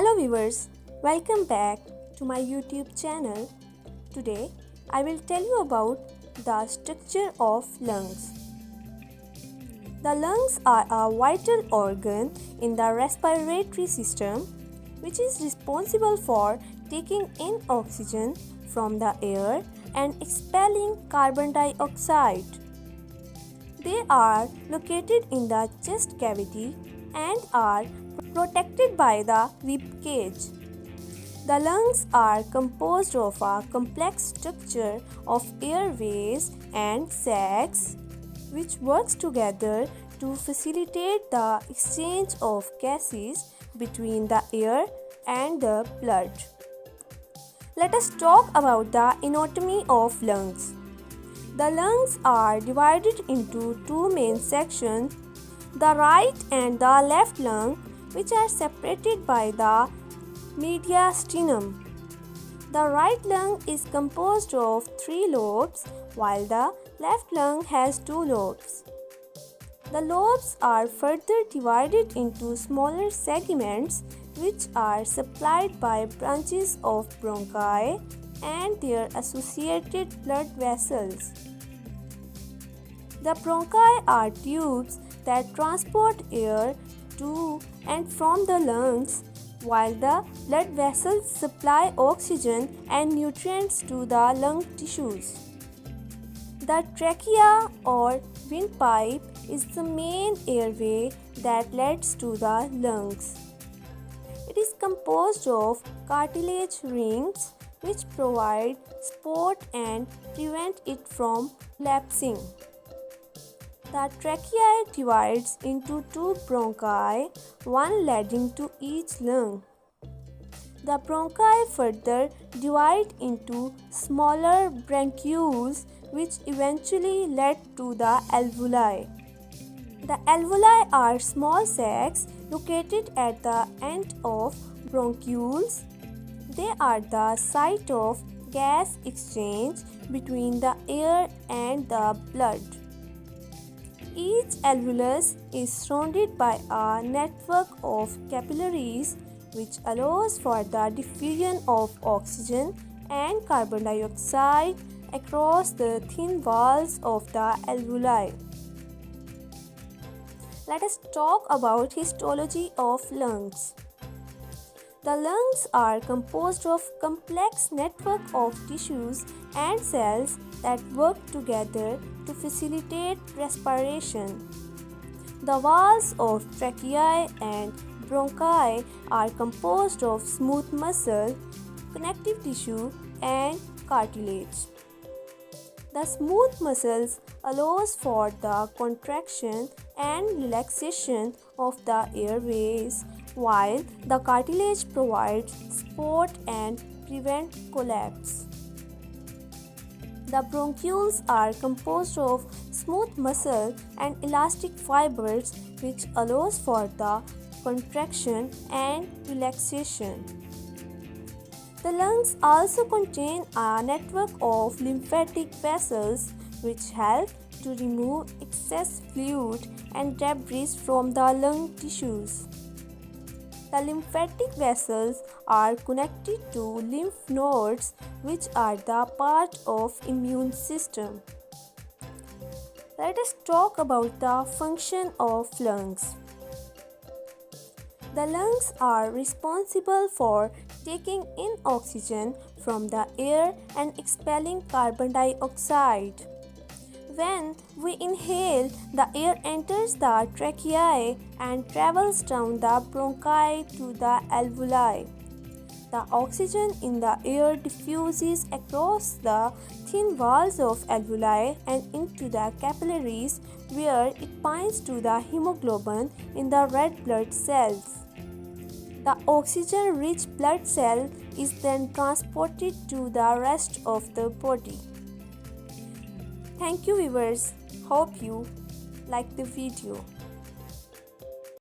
Hello viewers, welcome back to my YouTube channel. Today I will tell you about the structure of lungs. The lungs are a vital organ in the respiratory system which is responsible for taking in oxygen from the air and expelling carbon dioxide. They are located in the chest cavity and are protected by the rib cage. The lungs are composed of a complex structure of airways and sacs which works together to facilitate the exchange of gases between the air and the blood. Let us talk about the anatomy of lungs. The lungs are divided into two main sections, the right and the left lung, which are separated by the mediastinum. The right lung is composed of 3 lobes, while the left lung has 2 lobes. The lobes are further divided into smaller segments, which are supplied by branches of bronchi and their associated blood vessels. The bronchi are tubes that transport air to and from the lungs, while the blood vessels supply oxygen and nutrients to the lung tissues. The trachea or windpipe is the main airway that leads to the lungs. It is composed of cartilage rings which provide support and prevent it from collapsing. The trachea divides into 2 bronchi, one leading to each lung. The bronchi further divide into smaller bronchioles which eventually lead to the alveoli. The alveoli are small sacs located at the end of bronchioles. They are the site of gas exchange between the air and the blood. Each alveolus is surrounded by a network of capillaries which allows for the diffusion of oxygen and carbon dioxide across the thin walls of the alveoli. Let us talk about histology of lungs. The lungs are composed of complex network of tissues and cells that work together to facilitate respiration. The walls of tracheae and bronchi are composed of smooth muscle, connective tissue, and cartilage. The smooth muscles allows for the contraction and relaxation of the airways, while the cartilage provides support and prevent collapse. The bronchioles are composed of smooth muscle and elastic fibers which allows for the contraction and relaxation. The lungs also contain a network of lymphatic vessels which help to remove excess fluid and debris from the lung tissues. The lymphatic vessels are connected to lymph nodes which are the part of immune system. Let us talk about the function of lungs. The lungs are responsible for taking in oxygen from the air and expelling carbon dioxide. When we inhale, the air enters the tracheae and travels down the bronchi to the alveoli. The oxygen in the air diffuses across the thin walls of alveoli and into the capillaries where it binds to the hemoglobin in the red blood cells. The oxygen-rich blood cell is then transported to the rest of the body. Thank you viewers. Hope you like the video.